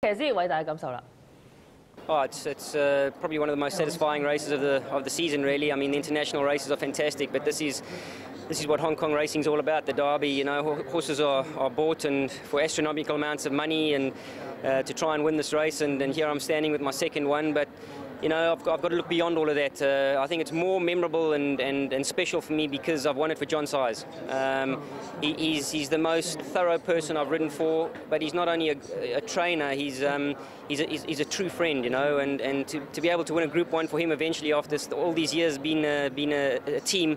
騎師偉大嘅感受啦。 Oh, it's probably one of the most satisfying races of the season, really. I mean, the international races are fantastic, but this is what Hong Kong racing is all about. The derby, you know, horses are bought and for astronomical amounts of money, and to try and win this race. And here I'm standing with my second one, but. You know, I've got to look beyond all of that. I think it's more memorable and special for me because I've won it for John Size. He's the most thorough person I've ridden for, but he's not only a trainer, he's a true friend, you know, and to be able to win a Group 1 for him eventually after all these years being a team,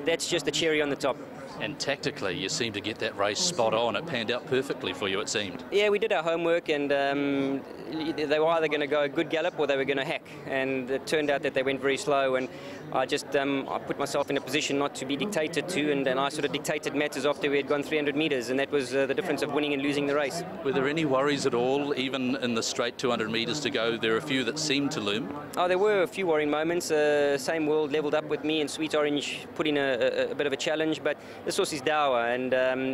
that's just the cherry on the top. And tactically, you seem to get that race spot on. It panned out perfectly for you, it seemed. Yeah, we did our homework, and they were either going to go a good gallop or they were going to hack. And it turned out that they went very slow, and I just I put myself in a position not to be dictated to, and I sort of dictated matters after we had gone 300 metres, and that was the difference of winning and losing the race. Were there any worries at all, even in the straight 200 metres to go? There are a few that seemed to loom. Oh, there were a few worrying moments. Same World levelled up with me, and Sweet Orange put in a bit of a challenge, but this horse is Dower, and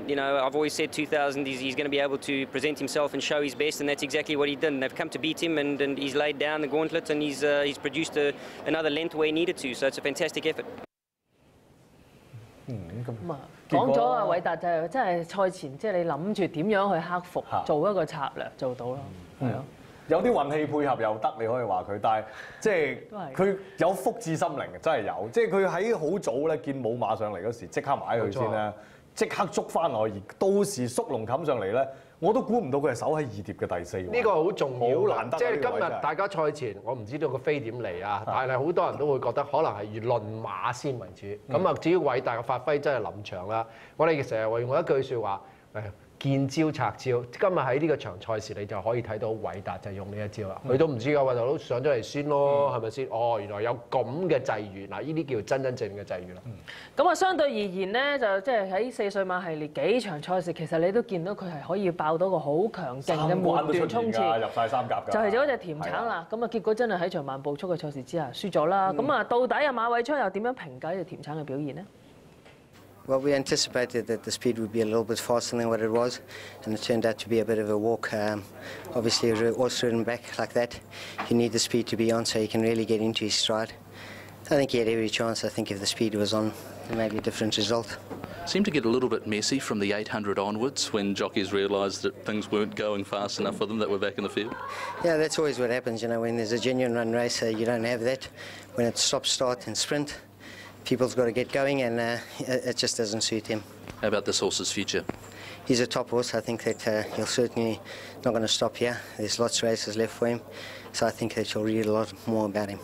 you know, I've always said 2000 he's going to be able to present himself and show his best, and that's exactly what he did. And they've come to beat him, and he's laid down the gauntlet, and he's produced another length where he needed to. So it's a fantastic effort. 講咗啊，偉達就係真係賽前，即係你諗住點樣去克服，做一個策略做到咯，係咯。有啲運氣配合又得，你可以話佢，但係即係佢有福至心靈，真係有。即係佢喺好早咧見冇馬上嚟嗰時，即刻買佢先咧，即刻捉翻落去，而到時縮龍冚上嚟咧，我都估唔到佢係守喺二碟嘅第四位。呢個好重要，好難得。即係今日大家賽前，我唔知道個飛點嚟啊，但係好多人都會覺得可能係以論馬先為主。咁啊，至於偉大嘅發揮真係臨場啦。我哋成日會用一句説話，見招拆招。今日喺呢個場賽事，你就可以睇到偉達就用呢一招啦。佢都唔知㗎，偉達都上咗嚟先咯，係咪先？哦，原來有咁嘅際遇，嗱，呢啲叫真正嘅際遇啦。咁啊，相對而言咧，就即係喺4歲馬系列幾場賽事，其實你都見到佢係可以爆到個好強勁嘅末段衝刺，入晒三甲㗎。就係嗰隻甜橙啦。咁啊，結果真係喺場慢步速嘅賽事之下輸咗啦。咁啊，到底啊馬偉昌又點樣評價呢隻甜橙嘅表現呢？ Well, we anticipated that the speed would be a little bit faster than what it was, and it turned out to be a bit of a walk. Obviously, a horse ridden back like that, you need the speed to be on so you can really get into his stride. I think he had every chance. I think if the speed was on, there may be a different result. Seemed to get a little bit messy from the 800 onwards when jockeys realised that things weren't going fast enough for them, that were back in the field. Yeah, that's always what happens. You know, when there's a genuine run race, you don't have that. When it's stop, start, and sprint. People's got to get going, and it just doesn't suit him. How about this horse's future? He's a top horse. I think that he'll certainly not going to stop here. There's lots of races left for him, so I think that you'll read a lot more about him.